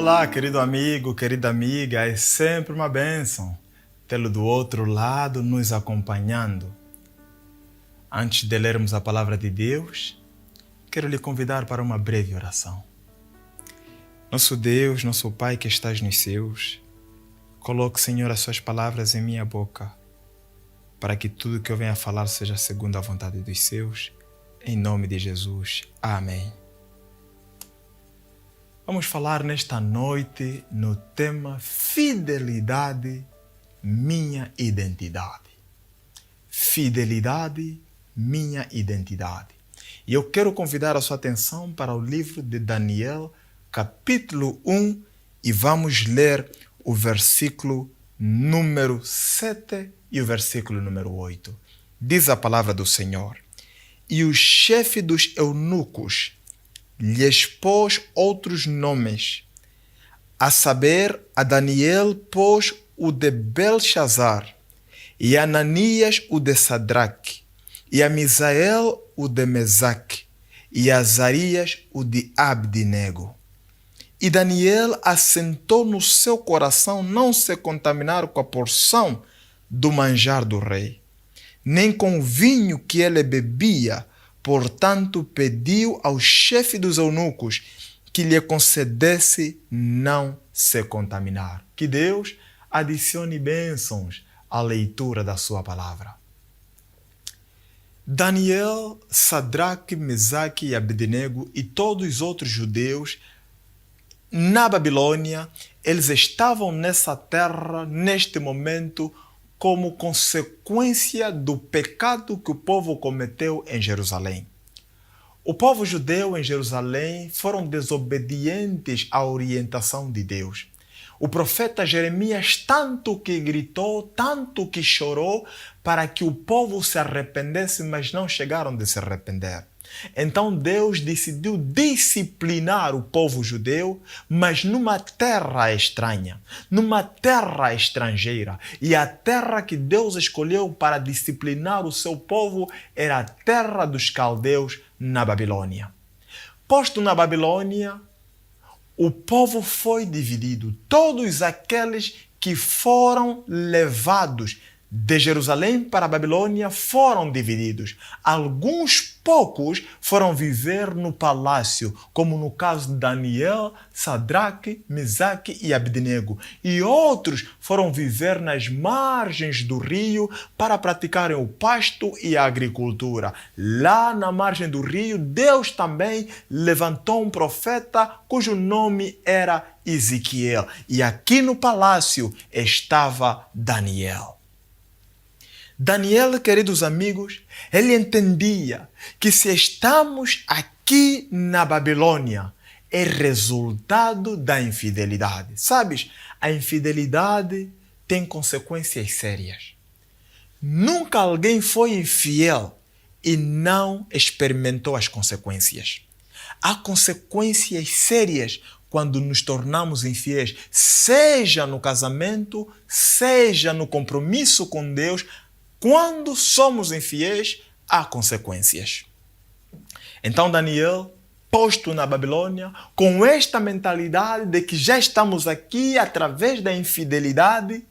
Olá, querido amigo, querida amiga, é sempre uma bênção tê-lo do outro lado nos acompanhando. Antes de lermos a palavra de Deus, quero lhe convidar para uma breve oração. Nosso Deus, nosso Pai que estás nos céus, coloque, Senhor, as suas palavras em minha boca, para que tudo que eu venha a falar seja segundo a vontade dos céus. Em nome de Jesus. Amém. Vamos falar nesta noite no tema Fidelidade, minha identidade. Fidelidade, minha identidade. E eu quero convidar a sua atenção para o livro de Daniel, capítulo 1, e vamos ler o versículo número 7 e o versículo número 8. Diz a palavra do Senhor: E o chefe dos eunucos lhes pôs outros nomes, a saber, a Daniel pôs o de Belchazar, e a Ananias o de Sadraque, e a Misael o de Mesaque, e a Azarias o de Abdinego. E Daniel assentou no seu coração não se contaminar com a porção do manjar do rei, nem com o vinho que ele bebia. Portanto, pediu ao chefe dos eunucos que lhe concedesse não se contaminar. Que Deus adicione bênçãos à leitura da sua palavra. Daniel, Sadraque, Mesaque e Abdinego e todos os outros judeus na Babilônia, eles estavam nessa terra, neste momento, como consequência do pecado que o povo cometeu em Jerusalém. O povo judeu em Jerusalém foram desobedientes à orientação de Deus. O profeta Jeremias tanto que gritou, tanto que chorou para que o povo se arrependesse, mas não chegaram de se arrepender. Então Deus decidiu disciplinar o povo judeu, mas numa terra estranha, numa terra estrangeira. E a terra que Deus escolheu para disciplinar o seu povo era a terra dos caldeus na Babilônia. Posto na Babilônia, o povo foi dividido. Todos aqueles que foram levados de Jerusalém para a Babilônia foram divididos. Alguns poucos foram viver no palácio, como no caso de Daniel, Sadraque, Mesaque e Abdinego. E outros foram viver nas margens do rio para praticarem o pasto e a agricultura. Lá na margem do rio, Deus também levantou um profeta cujo nome era Ezequiel. E aqui no palácio estava Daniel. Daniel, queridos amigos, ele entendia que se estamos aqui na Babilônia, é resultado da infidelidade. Sabes, a infidelidade tem consequências sérias. Nunca alguém foi infiel e não experimentou as consequências. Há consequências sérias quando nos tornamos infiéis, seja no casamento, seja no compromisso com Deus. Quando somos infiéis, há consequências. Então Daniel, posto na Babilônia, com esta mentalidade de que já estamos aqui através da infidelidade,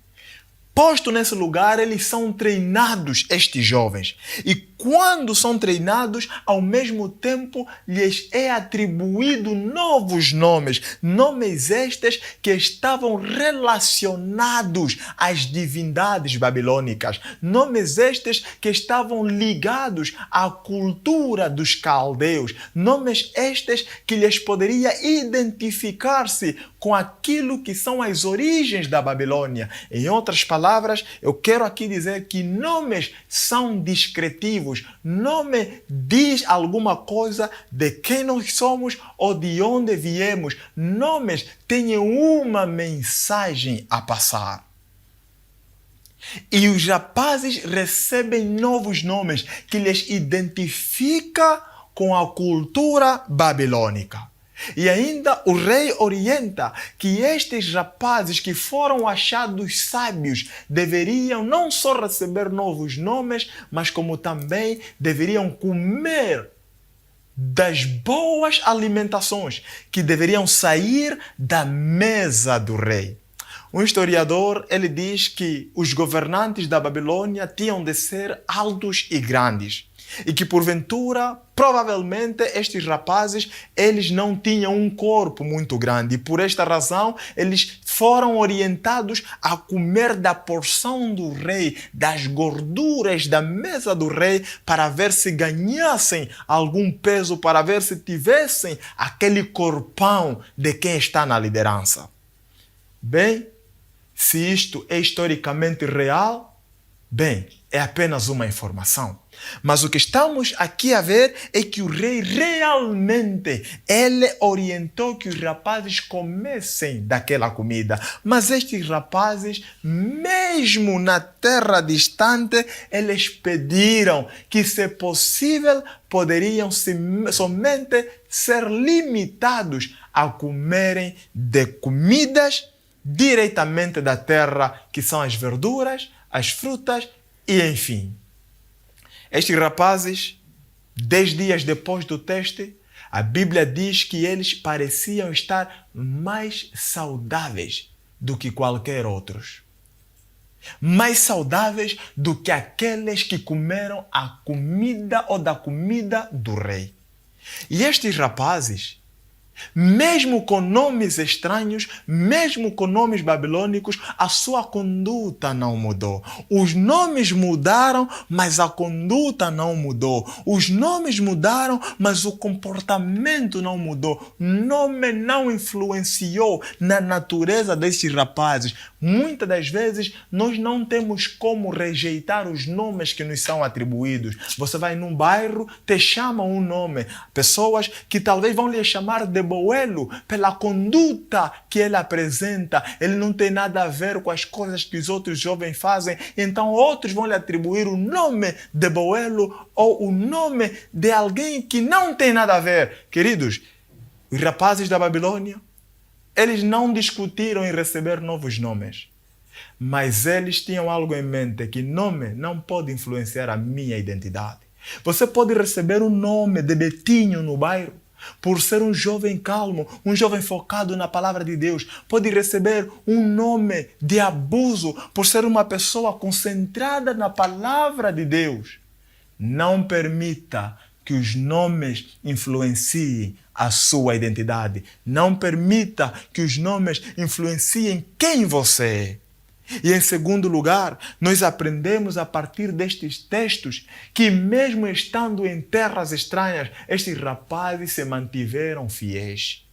posto nesse lugar, eles são treinados, estes jovens. E quando são treinados, ao mesmo tempo lhes é atribuído novos nomes. Nomes estes que estavam relacionados às divindades babilônicas. Nomes estes que estavam ligados à cultura dos caldeus. Nomes estes que lhes poderia identificar-se com aquilo que são as origens da Babilônia. Em outras palavras, eu quero aqui dizer que nomes são descritivos. Nome diz alguma coisa de quem nós somos ou de onde viemos. Nomes têm uma mensagem a passar. E os rapazes recebem novos nomes que lhes identifica com a cultura babilônica. E ainda o rei orienta que estes rapazes que foram achados sábios deveriam não só receber novos nomes, mas como também deveriam comer das boas alimentações que deveriam sair da mesa do rei. Um historiador, ele diz que os governantes da Babilônia tinham de ser altos e grandes. E que, porventura, provavelmente, estes rapazes, eles não tinham um corpo muito grande. E, por esta razão, eles foram orientados a comer da porção do rei, das gorduras da mesa do rei, para ver se ganhassem algum peso, para ver se tivessem aquele corpão de quem está na liderança. Bem, se isto é historicamente real, bem, é apenas uma informação. Mas o que estamos aqui a ver é que o rei realmente, ele orientou que os rapazes comessem daquela comida. Mas estes rapazes, mesmo na terra distante, eles pediram que, se possível, poderiam somente ser limitados a comerem de comidas diretamente da terra, que são as verduras, as frutas e enfim. Estes rapazes, 10 dias depois do teste, a Bíblia diz que eles pareciam estar mais saudáveis do que qualquer outros. Mais saudáveis do que aqueles que comeram a comida ou da comida do rei. E estes rapazes, mesmo com nomes estranhos, mesmo com nomes babilônicos, a sua conduta não mudou. Os nomes mudaram, mas a conduta não mudou. Os nomes mudaram, mas o comportamento não mudou. O nome não influenciou na natureza destes rapazes. Muitas das vezes, nós não temos como rejeitar os nomes que nos são atribuídos. Você vai num bairro, te chamam um nome. Pessoas que talvez vão lhe chamar de Boelo, pela conduta que ele apresenta. Ele não tem nada a ver com as coisas que os outros jovens fazem. Então outros vão lhe atribuir o nome de Boelo ou o nome de alguém que não tem nada a ver. Queridos, os rapazes da Babilônia, eles não discutiram em receber novos nomes. Mas eles tinham algo em mente, que nome não pode influenciar a minha identidade. Você pode receber um nome de Betinho no bairro, por ser um jovem calmo, um jovem focado na palavra de Deus. Pode receber um nome de abuso, por ser uma pessoa concentrada na palavra de Deus. Não permita que os nomes influenciem a sua identidade. Não permita que os nomes influenciem quem você é. E em segundo lugar, nós aprendemos a partir destes textos que, mesmo estando em terras estranhas, estes rapazes se mantiveram fiéis.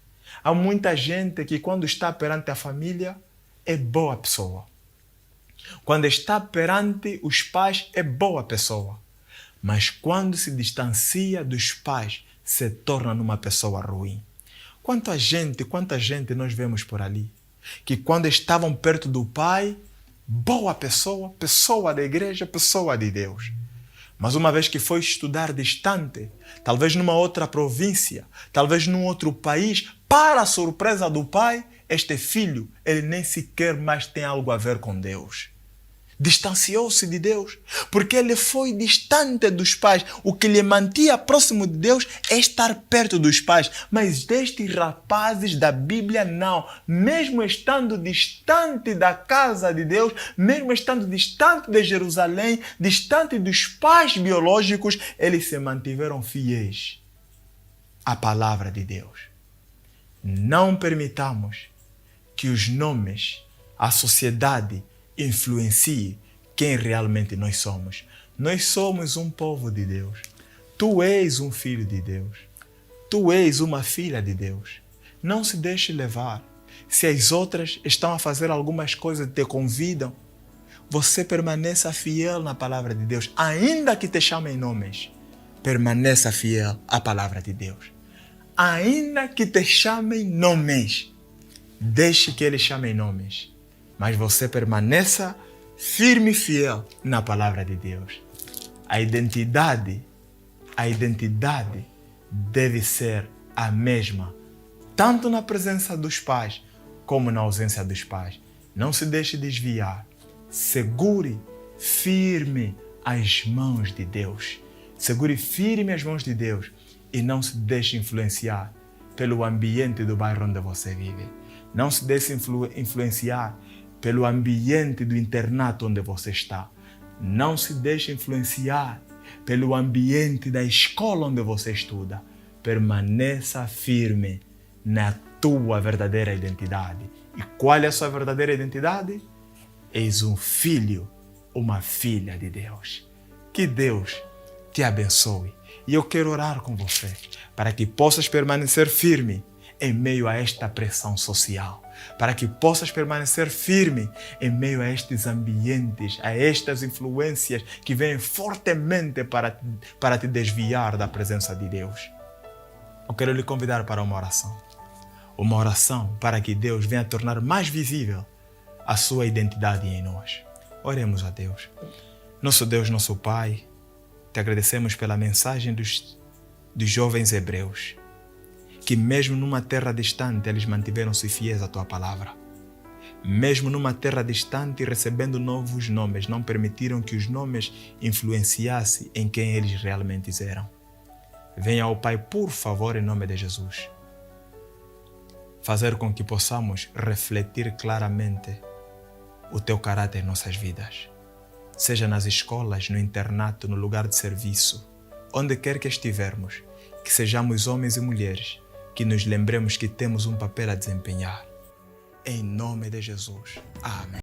Há muita gente que, quando está perante a família, é boa pessoa. Quando está perante os pais, é boa pessoa. Mas quando se distancia dos pais, se torna uma pessoa ruim. Quanta gente nós vemos por ali, que quando estavam perto do pai, boa pessoa, pessoa da igreja, pessoa de Deus. Mas uma vez que foi estudar distante, talvez numa outra província, talvez num outro país, para a surpresa do pai, este filho, ele nem sequer mais tem algo a ver com Deus. Distanciou-se de Deus, porque ele foi distante dos pais. O que lhe mantinha próximo de Deus é estar perto dos pais. Mas destes rapazes da Bíblia, não. Mesmo estando distante da casa de Deus, mesmo estando distante de Jerusalém, distante dos pais biológicos, eles se mantiveram fiéis à palavra de Deus. Não permitamos que os nomes, a sociedade, influencie quem realmente nós somos. Nós somos um povo de Deus. Tu és um filho de Deus. Tu és uma filha de Deus. Não se deixe levar. Se as outras estão a fazer algumas coisas e te convidam, você permaneça fiel na palavra de Deus. Ainda que te chamem nomes, permaneça fiel à palavra de Deus. Ainda que te chamem nomes, deixe que eles chamem nomes. Mas você permaneça firme e fiel na palavra de Deus. A identidade deve ser a mesma, tanto na presença dos pais como na ausência dos pais. Não se deixe desviar. Segure firme as mãos de Deus. Segure firme as mãos de Deus e não se deixe influenciar pelo ambiente do bairro onde você vive. Não se deixe influenciar pelo ambiente do internato onde você está. Não se deixe influenciar pelo ambiente da escola onde você estuda. Permaneça firme na tua verdadeira identidade. E qual é a sua verdadeira identidade? És um filho, uma filha de Deus. Que Deus te abençoe. E eu quero orar com você para que possas permanecer firme em meio a esta pressão social, para que possas permanecer firme em meio a estes ambientes, a estas influências que vêm fortemente para te desviar da presença de Deus. Eu quero lhe convidar para uma oração para que Deus venha tornar mais visível a sua identidade em nós. Oremos a Deus. Nosso Deus, nosso Pai, te agradecemos pela mensagem dos jovens hebreus, que mesmo numa terra distante eles mantiveram-se fiéis à tua palavra. Mesmo numa terra distante, recebendo novos nomes, não permitiram que os nomes influenciassem em quem eles realmente eram. Venha ao Pai, por favor, em nome de Jesus, fazer com que possamos refletir claramente o teu caráter em nossas vidas. Seja nas escolas, no internato, no lugar de serviço, onde quer que estivermos, que sejamos homens e mulheres, que nos lembremos que temos um papel a desempenhar. Em nome de Jesus. Amém.